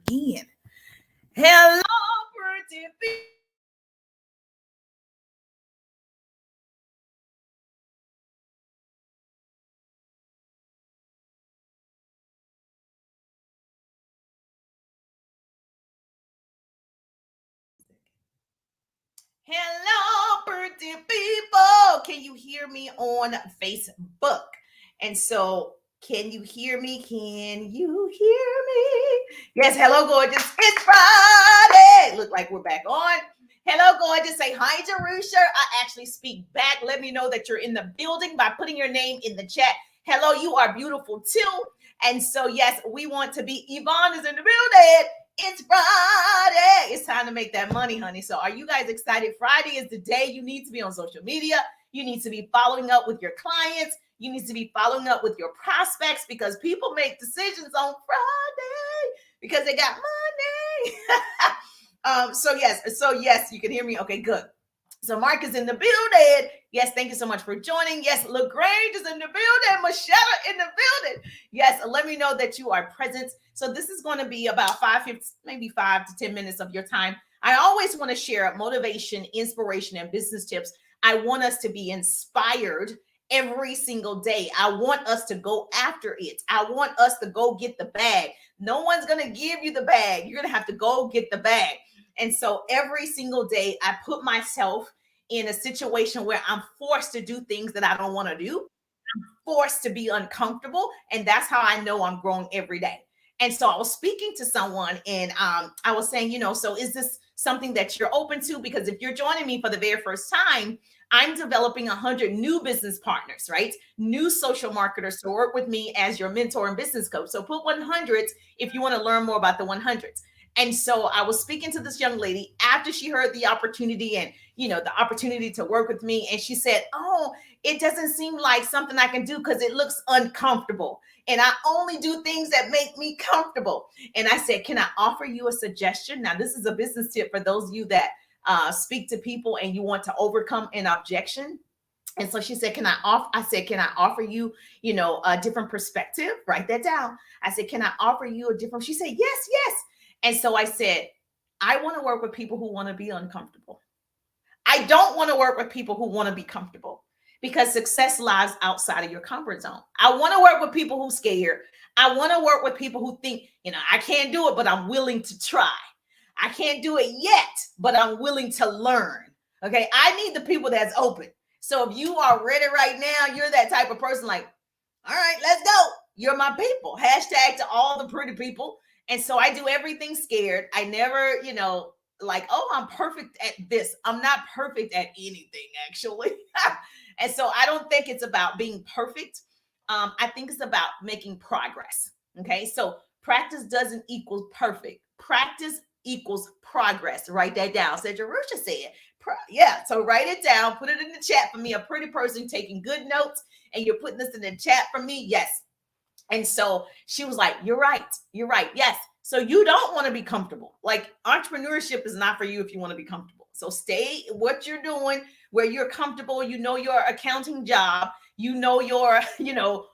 again. Hello, pretty people. Hello, pretty people. Can you hear me on Facebook? And so, can you hear me? Can you hear me? Yes, hello, gorgeous. It's Friday. Look like we're back on. Hello, gorgeous. Say hi, Jerusha. I actually speak back. Let me know that you're in the building by putting your name in the chat. Hello, you are beautiful too. And so, yes, we want to be. Yvonne is in the building. It's Friday. It's time to make that money, honey. So are you guys excited? Friday is the day you need to be on social media. You need to be following up with your clients. You need to be following up with your prospects because people make decisions on Friday because they got money. So yes, you can hear me. Okay, good. So Mark is in the building. Yes, thank you so much for joining. Yes, LaGrange is in the building. Machetta in the building. Yes, let me know that you are present. So this is going to be about maybe 5 to 10 minutes of your time. I always want to share motivation, inspiration, and business tips. I want us to be inspired every single day. I want us to go after it. I want us to go get the bag. No one's going to give you the bag. You're going to have to go get the bag. And so every single day, I put myself in a situation where I'm forced to do things that I don't want to do, forced to be uncomfortable. And that's how I know I'm growing every day. And so I was speaking to someone and I was saying, so is this something that you're open to? Because if you're joining me for the very first time, I'm developing 100 new business partners, right? New social marketers to work with me as your mentor and business coach. So put 100 if you want to learn more about the 100s. And so I was speaking to this young lady after she heard the opportunity and, the opportunity to work with me. And she said, oh, it doesn't seem like something I can do because it looks uncomfortable. And I only do things that make me comfortable. And I said, can I offer you a suggestion? Now, this is a business tip for those of you that speak to people and you want to overcome an objection. And so she said, can I offer you, a different perspective? Write that down. I said, can I offer you a different? She said, yes, yes. And so I said, I want to work with people who want to be uncomfortable. I don't want to work with people who want to be comfortable because success lies outside of your comfort zone. I want to work with people who are scared. I want to work with people who think, I can't do it, but I'm willing to try. I can't do it yet, but I'm willing to learn. Okay. I need the people that's open. So if you are ready right now, you're that type of person like, all right, let's go. You're my people. Hashtag to all the pretty people. And so I do everything scared. I never, like, oh, I'm perfect at this. I'm not perfect at anything, actually. And so I don't think it's about being perfect. I think it's about making progress. Okay. So practice doesn't equal perfect. Practice equals progress. Write that down. Said Jerusha said. Yeah. So write it down. Put it in the chat for me. A pretty person taking good notes. And you're putting this in the chat for me. Yes. And so she was like, you're right. You're right. Yes. So you don't want to be comfortable. Like entrepreneurship is not for you if you want to be comfortable. So stay what you're doing where you're comfortable. Your accounting job, your,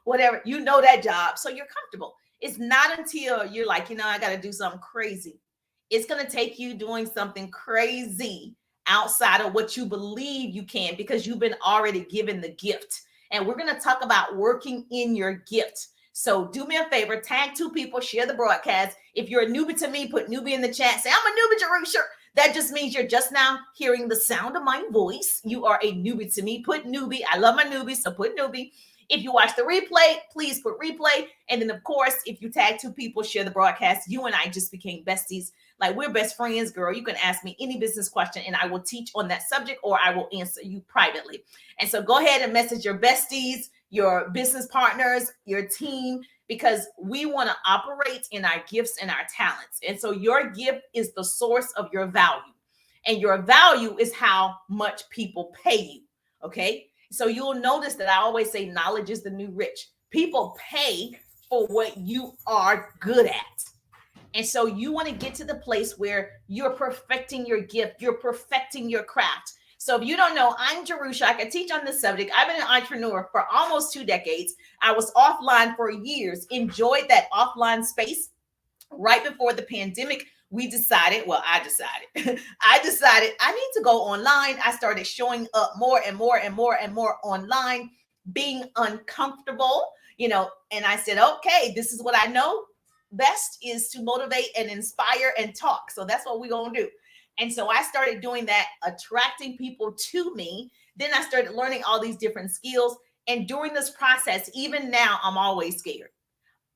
whatever, that job. So you're comfortable. It's not until you're like, I got to do something crazy. It's going to take you doing something crazy outside of what you believe you can because you've been already given the gift. And we're going to talk about working in your gift. So do me a favor, tag 2 people, share the broadcast. If you're a newbie to me, put newbie in the chat. Say, I'm a newbie to Jerusha. That just means you're just now hearing the sound of my voice. You are a newbie to me. Put newbie. I love my newbies, so put newbie. If you watch the replay, please put replay. And then, of course, if you tag 2 people, share the broadcast. You and I just became besties. Like we're best friends, girl. You can ask me any business question and I will teach on that subject or I will answer you privately. And so go ahead and message your besties, your business partners, your team, because we want to operate in our gifts and our talents. And so your gift is the source of your value. And your value is how much people pay you. Okay. So you'll notice that I always say knowledge is the new rich. People pay for what you are good at. And so you want to get to the place where you're perfecting your gift, you're perfecting your craft. So if you don't know, I'm Jerusha. I can teach on this subject. I've been an entrepreneur for almost 2 decades. I was offline for years, enjoyed that offline space. right before the pandemic, we decided, well, I decided, I need to go online. I started showing up more and more and more and more online, being uncomfortable, and I said, okay, this is what I know best, is to motivate and inspire and talk. So that's what we're going to do. And so I started doing that, attracting people to me. Then I started learning all these different skills. And during this process, even now, I'm always scared.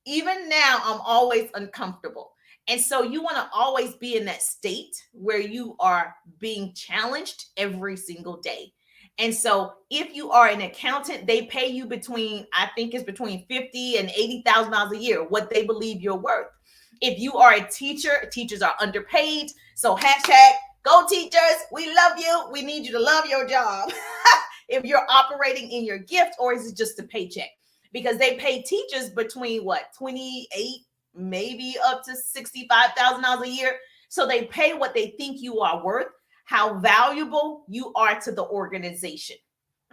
Even now, I'm always uncomfortable. And so you want to always be in that state where you are being challenged every single day. And so if you are an accountant, they pay you between, I think it's between 50 and $80,000 a year, what they believe you're worth. If you are a teacher, teachers are underpaid. So hashtag go teachers. We love you. We need you to love your job. If you're operating in your gift, or is it just a paycheck? Because they pay teachers between what, 28, maybe up to $65,000 a year. So they pay what they think you are worth, how valuable you are to the organization.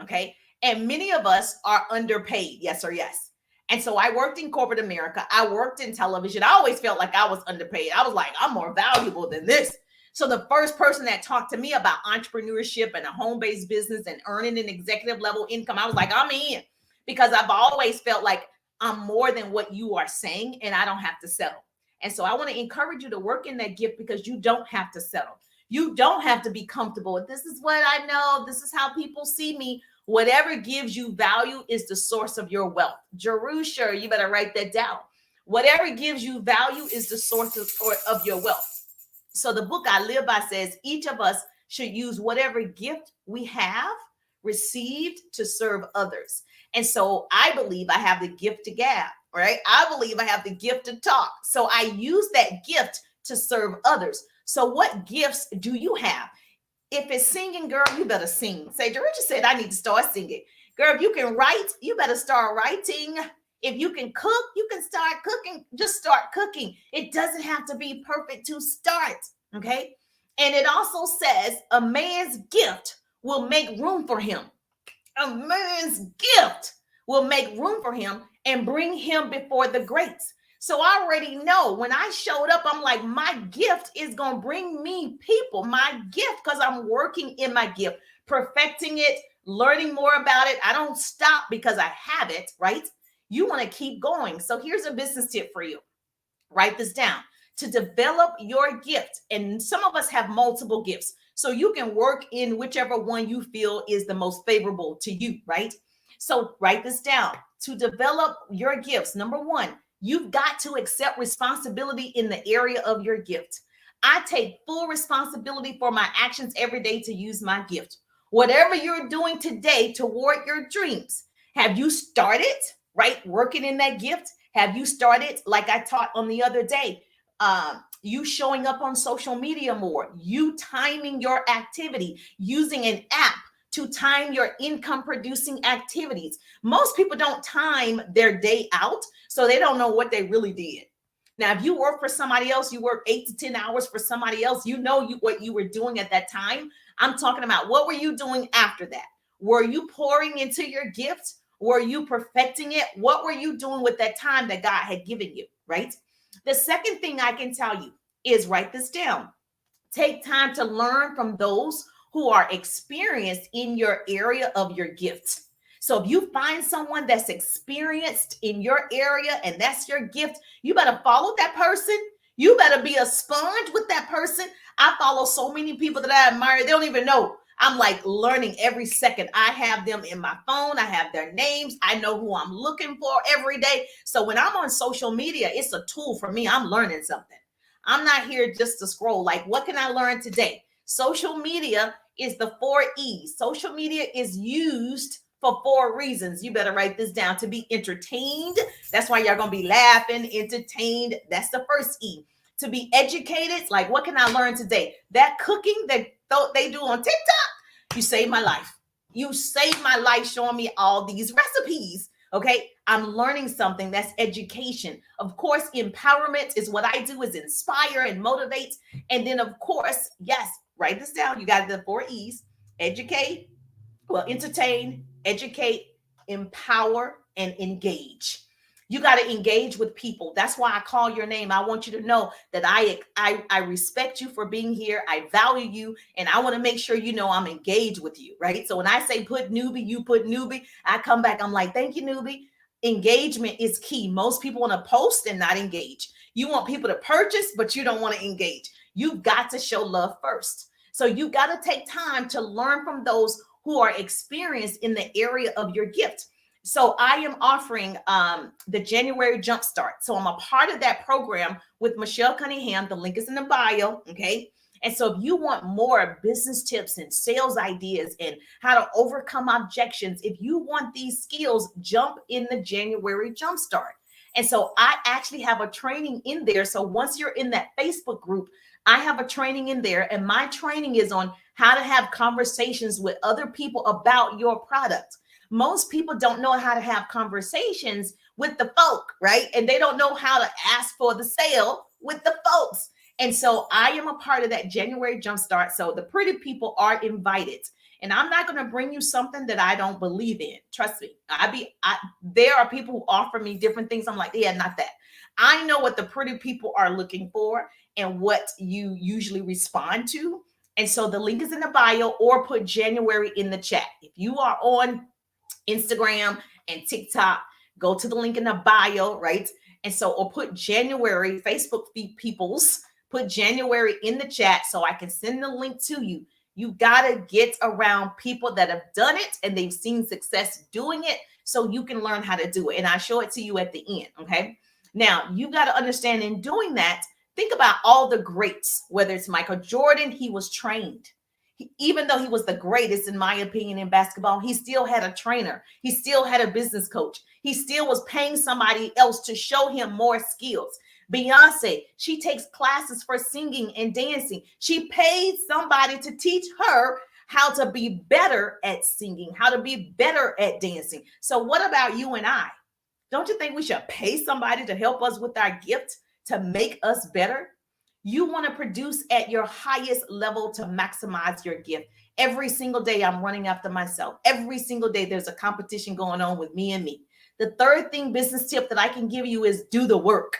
Okay. And many of us are underpaid. Yes or yes. And so I worked in corporate America. I worked in television. I always felt like I was underpaid. I was like, I'm more valuable than this. So the first person that talked to me about entrepreneurship and a home-based business and earning an executive level income, I was like, I'm in, because I've always felt like I'm more than what you are saying and I don't have to settle. And so I want to encourage you to work in that gift, because you don't have to settle. You don't have to be comfortable. This is what I know. This is how people see me. Whatever gives you value is the source of your wealth. Jerusha, you better write that down. Whatever gives you value is the source of your wealth. So the book I Live By says each of us should use whatever gift we have received to serve others. And so I believe I have the gift to gab, right? I believe I have the gift to talk. So I use that gift to serve others. So what gifts do you have? If it's singing, girl, you better sing. Say, Richard said, I need to start singing. Girl, if you can write, you better start writing. If you can cook, you can start cooking. Just start cooking. It doesn't have to be perfect to start, okay? And it also says a man's gift will make room for him. A man's gift will make room for him and bring him before the greats. So I already know when I showed up, I'm like, my gift is going to bring me people, my gift, because I'm working in my gift, perfecting it, learning more about it. I don't stop because I have it, right? You want to keep going. So here's a business tip for you. Write this down. To develop your gift, and some of us have multiple gifts, so you can work in whichever one you feel is the most favorable to you, right? So write this down. To develop your gifts, number one, you've got to accept responsibility in the area of your gift. I take full responsibility for my actions every day to use my gift. Whatever you're doing today toward your dreams, have you started, right, working in that gift? Have you started, like I taught on the other day, you showing up on social media more, you timing your activity, using an app to time your income producing activities. Most people don't time their day out, so they don't know what they really did. Now, if you work for somebody else, you work 8 to 10 hours for somebody else, you know what you were doing at that time. I'm talking about, what were you doing after that? Were you pouring into your gift? Were you perfecting it? What were you doing with that time that God had given you, right? The second thing I can tell you is write this down. Take time to learn from those who are experienced in your area of your gift. So if you find someone that's experienced in your area and that's your gift, you better follow that person. You better be a sponge with that person. I follow so many people that I admire. They don't even know. I'm like learning every second. I have them in my phone. I have their names. I know who I'm looking for every day. So when I'm on social media, it's a tool for me. I'm learning something. I'm not here just to scroll. Like, what can I learn today? Social media is the 4 E's. Social media is used for 4 reasons. You better write this down. To be entertained. That's why y'all going to be laughing, entertained. That's the first E. To be educated. Like, what can I learn today? That cooking that they do on TikTok, you saved my life. You saved my life showing me all these recipes. Okay, I'm learning something. That's education. Of course, empowerment is what I do, is inspire and motivate. And then, of course, yes, write this down. You got the 4 E's: educate, entertain, educate, empower, and engage. You got to engage with people. That's why I call your name. I want you to know that I respect you for being here. I value you, and I want to make sure you know I'm engaged with you, right? So when I say put newbie, you put newbie. I come back, I'm like, thank you, newbie. Engagement is key. Most people want to post and not engage. You want people to purchase, but you don't want to engage. You've got to show love first. So you got to take time to learn from those who are experienced in the area of your gift. So I am offering the January Jumpstart. So I'm a part of that program with Michelle Cunningham. The link is in the bio. Okay. And so if you want more business tips and sales ideas and how to overcome objections, if you want these skills, jump in the January Jumpstart. And so I actually have a training in there. So once you're in that Facebook group, I have a training in there, and my training is on how to have conversations with other people about your product. Most people don't know how to have conversations with the folk, right? And they don't know how to ask for the sale with the folks. And so I am a part of that January Jumpstart. So the pretty people are invited. And I'm not going to bring you something that I don't believe in. Trust me. There are people who offer me different things. I'm like, yeah, not that. I know what the pretty people are looking for and what you usually respond to. And so the link is in the bio, or put January in the chat. If you are on Instagram and TikTok, go to the link in the bio, right? And so, or put January, Facebook peoples, put January in the chat so I can send the link to you. You got to get around people that have done it and they've seen success doing it so you can learn how to do it. And I show it to you at the end. Okay. Now you got to understand, in doing that, think about all the greats, whether it's Michael Jordan, he was trained. Even though he was the greatest, in my opinion, in basketball, he still had a trainer. He still had a business coach. He still was paying somebody else to show him more skills. Beyonce, she takes classes for singing and dancing. She paid somebody to teach her how to be better at singing, how to be better at dancing. So what about you and I? Don't you think we should pay somebody to help us with our gift to make us better? You want to produce at your highest level to maximize your gift. Every single day I'm running after myself. Every single day there's a competition going on with me and me. The third business tip that I can give you is do the work.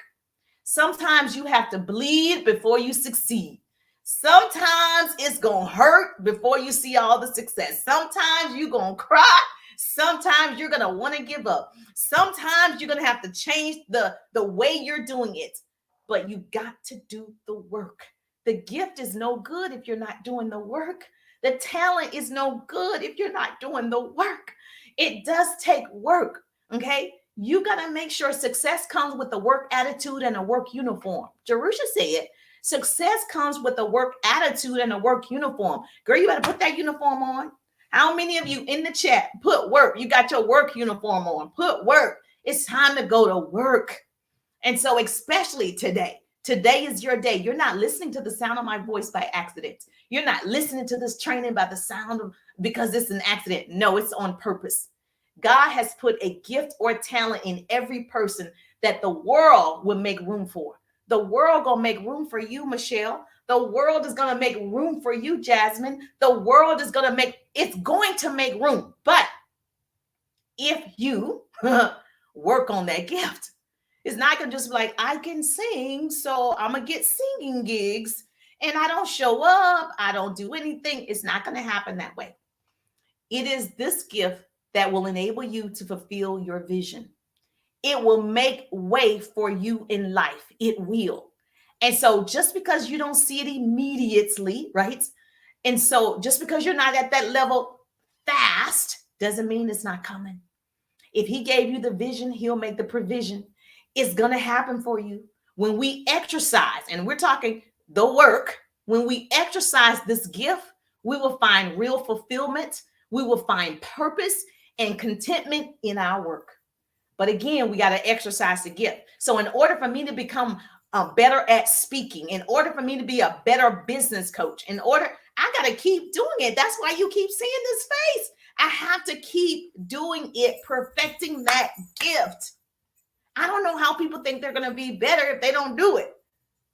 Sometimes you have to bleed before you succeed. Sometimes it's going to hurt before you see all the success. Sometimes you're going to cry. Sometimes you're going to want to give up. Sometimes you're going to have to change the way you're doing it. But you got to do the work. The gift is no good if you're not doing the work. The talent is no good if you're not doing the work. It does take work, okay? You got to make sure success comes with a work attitude and a work uniform. Jerusha said, success comes with a work attitude and a work uniform. Girl, you better put that uniform on. How many of you in the chat put work? You got your work uniform on. Put work. It's time to go to work. And so especially today is your day. You're not listening to the sound of my voice by accident. You're not listening to this training by the sound of because it's an accident. No, it's on purpose. God has put a gift or talent in every person that the world will make room for. The world gonna make room for you, Michelle. The world is gonna make room for you, Jasmine. The world is going to make room. But if you work on that gift, it's not going to just be like, I can sing, so I'm going to get singing gigs and I don't show up. I don't do anything. It's not going to happen that way. It is this gift that will enable you to fulfill your vision. It will make way for you in life. It will. And so just because you don't see it immediately, right? And so just because you're not at that level fast doesn't mean it's not coming. If he gave you the vision, he'll make the provision. It's going to happen for you. When we exercise, and we're talking the work, when we exercise this gift, we will find real fulfillment. We will find purpose and contentment in our work. But again, we got to exercise the gift. So in order for me to become better at speaking, in order for me to be a better business coach, I got to keep doing it. That's why you keep seeing this face. I have to keep doing it, perfecting that gift. I don't know how people think they're going to be better if they don't do it.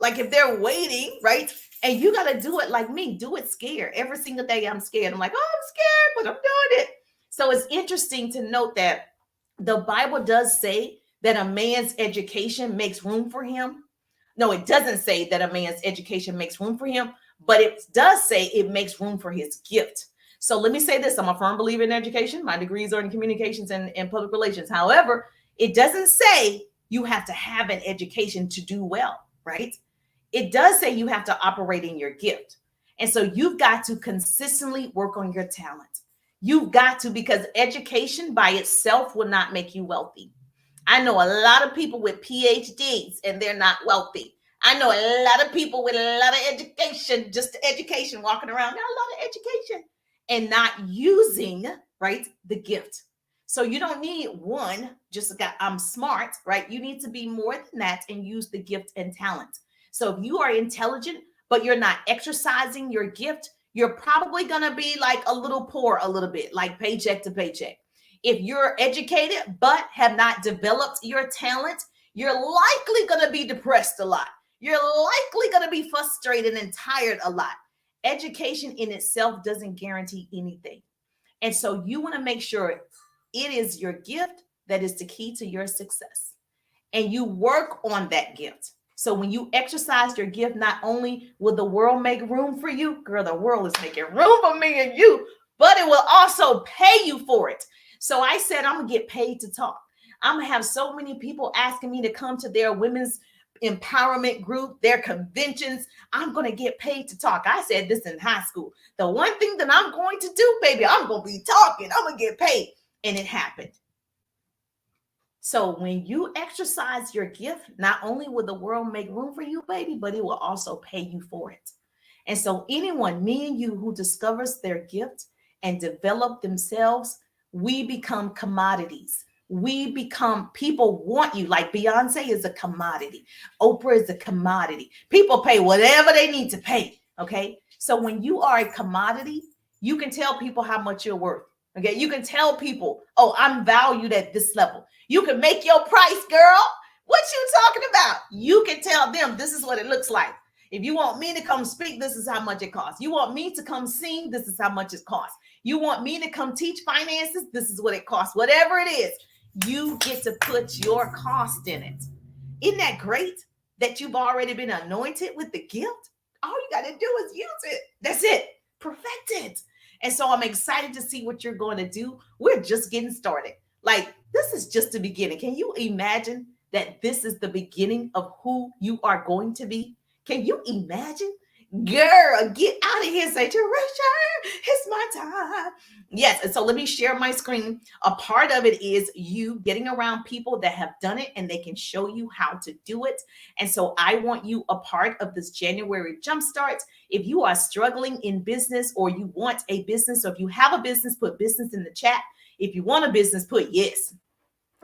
Like if they're waiting, right? And you got to do it like me. Do it scared. Every single day I'm scared. I'm like, oh, I'm scared, but I'm doing it. So it's interesting to note that the Bible does say that a man's education makes room for him. No, it doesn't say that a man's education makes room for him, but it does say it makes room for his gift. So let me say this. I'm a firm believer in education. My degrees are in communications and public relations. However, it doesn't say you have to have an education to do well, right? It does say you have to operate in your gift. And so you've got to consistently work on your talent. You've got to, because education by itself will not make you wealthy. I know a lot of people with PhDs and they're not wealthy. I know a lot of people with a lot of education, just education, walking around, got a lot of education and not using, right, the gift. So you don't need one, just got, I'm smart, right? You need to be more than that and use the gift and talent. So if you are intelligent, but you're not exercising your gift, you're probably going to be like a little poor, a little bit, like paycheck to paycheck. If you're educated but have not developed your talent, you're likely going to be depressed a lot. You're likely going to be frustrated and tired a lot. Education in itself doesn't guarantee anything. And so you want to make sure it is your gift that is the key to your success. And you work on that gift. So when you exercise your gift, not only will the world make room for you, girl, the world is making room for me and you, but it will also pay you for it. So I said, I'm going to get paid to talk. I'm going to have so many people asking me to come to their women's empowerment group, their conventions. I'm going to get paid to talk. I said this in high school. The one thing that I'm going to do, baby, I'm going to be talking. I'm going to get paid. And it happened. So when you exercise your gift, not only will the world make room for you, baby, but it will also pay you for it. And so anyone, me and you, who discovers their gift and develop themselves, we become commodities. We become, people want you. Like Beyonce is a commodity. Oprah is a commodity. People pay whatever they need to pay. Okay. So when you are a commodity, you can tell people how much you're worth. Okay. You can tell people, oh, I'm valued at this level. You can make your price, girl. What you talking about? You can tell them this is what it looks like. If you want me to come speak, this is how much it costs. You want me to come sing, this is how much it costs. You want me to come teach finances, this is what it costs. Whatever it is, you get to put your cost in it. Isn't that great that you've already been anointed with the gift? All you got to do is use it. That's it. Perfect it. And so I'm excited to see what you're going to do. We're just getting started. Like, this is just the beginning. Can you imagine that this is the beginning of who you are going to be? Can you imagine? Girl, get out of here. Say, Teresa, it's my time. Yes. And so let me share my screen. A part of it is you getting around people that have done it and they can show you how to do it. And so I want you a part of this January Jumpstart. If you are struggling in business or you want a business, or if you have a business, put business in the chat. If you want a business, put yes.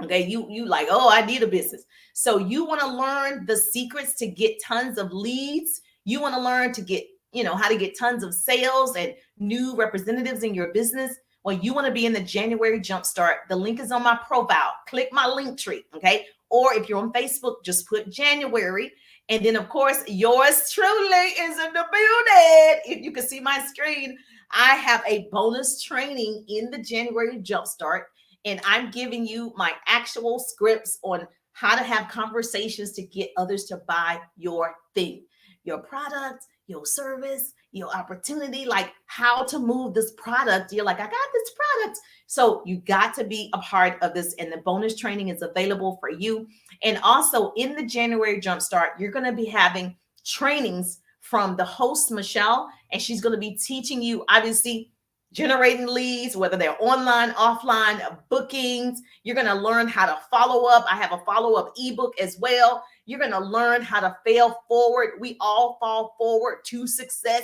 Okay, you like, oh, I need a business. So you want to learn the secrets to get tons of leads. You want to learn to get, how to get tons of sales and new representatives in your business. Well, you want to be in the January Jumpstart. The link is on my profile. Click my link tree, okay? Or if you're on Facebook, just put January. And then, of course, yours truly is in the building. If you can see my screen, I have a bonus training in the January Jumpstart. And I'm giving you my actual scripts on how to have conversations to get others to buy your thing, your product, your service, your opportunity, like how to move this product. You're like, I got this product. So you got to be a part of this. And the bonus training is available for you. And also in the January Jumpstart, you're going to be having trainings from the host, Michelle, and she's going to be teaching you, obviously, generating leads, whether they're online, offline, bookings. You're going to learn how to follow up. I have a follow-up ebook as well. You're going to learn how to fail forward. We all fall forward to success.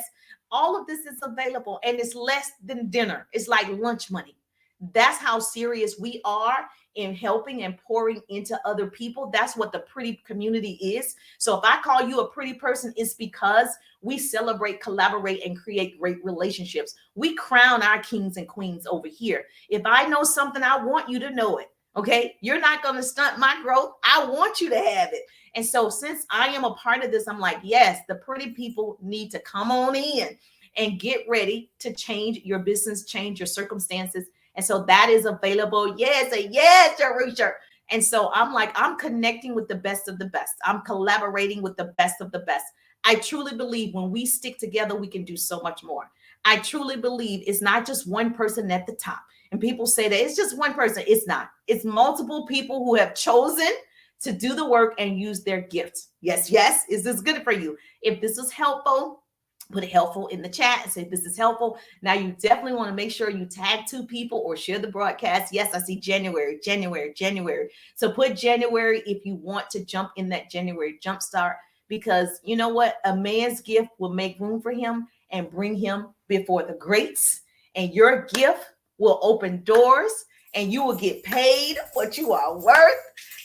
All of this is available, and it's less than dinner. It's like lunch money. That's how serious we are in helping and pouring into other people. That's what the pretty community is. So if I call you a pretty person, it's because we celebrate, collaborate, and create great relationships. We crown our kings and queens over here. If I know something, I want you to know it. Okay. You're not going to stunt my growth. I want you to have it. And so since I am a part of this, I'm like, yes, the pretty people need to come on in and get ready to change your business, change your circumstances. And so that is available. Yes, Jerusha. And so I'm like, I'm connecting with the best of the best. I'm collaborating with the best of the best. I truly believe when we stick together, we can do so much more. I truly believe it's not just one person at the top. And people say that it's just one person. It's not. It's multiple people who have chosen to do the work and use their gifts. Yes, yes. Is this good for you? If this is helpful, put it helpful in the chat and say this is helpful. Now you definitely want to make sure you tag 2 people or share the broadcast. Yes, I see January. So put January if you want to jump in that January jumpstart, because you know what? A man's gift will make room for him and bring him before the greats. And your gift will open doors and you will get paid what you are worth.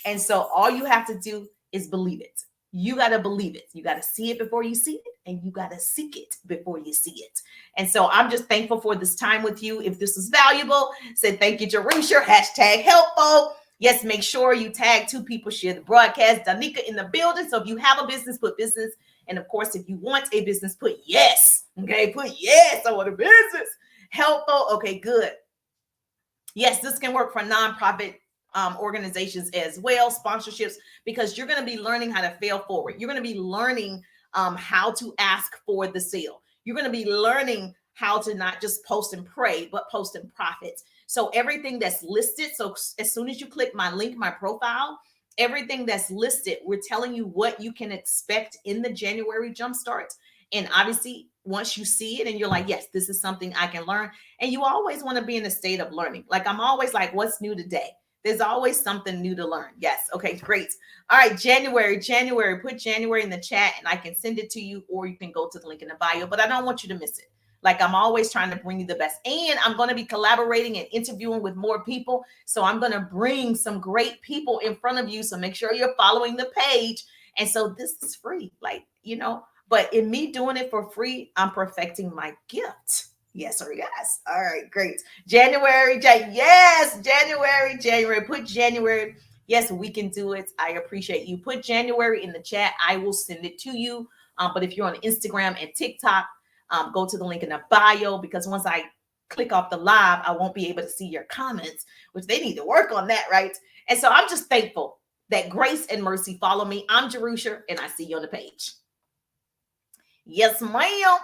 And so all you have to do is believe it. You got to believe it. You got to see it before you see it, and you got to seek it before you see it. And so I'm just thankful for this time with you. If this was valuable, say thank you, Jerusha, #helpful. Yes, make sure you tag 2 people, share the broadcast. Danica in the building. So if you have a business, put business. And of course, if you want a business, put yes. Okay, put yes. I want a business. Helpful. Okay, good. Yes, this can work for nonprofit organizations as well, sponsorships, because you're going to be learning how to fail forward. You're going to be learning how to ask for the sale. You're going to be learning how to not just post and pray, but post and profit. So everything that's listed. So as soon as you click my link, my profile, everything that's listed, we're telling you what you can expect in the January Jumpstart. And obviously, once you see it and you're like, yes, this is something I can learn. And you always want to be in a state of learning. Like I'm always like, what's new today? There's always something new to learn. Yes. Okay, great. All right, January. Put January in the chat and I can send it to you, or you can go to the link in the bio, but I don't want you to miss it. Like I'm always trying to bring you the best. And I'm going to be collaborating and interviewing with more people. So I'm going to bring some great people in front of you. So make sure you're following the page. And so this is free, but in me doing it for free, I'm perfecting my gift. Yes or yes. All right, great. January. Put January. Yes, we can do it. I appreciate you. Put January in the chat. I will send it to you. But if you're on Instagram and TikTok, go to the link in the bio, because once I click off the live, I won't be able to see your comments, which they need to work on that, right? And so I'm just thankful that grace and mercy follow me. I'm Jerusha, and I see you on the page. Yes, ma'am.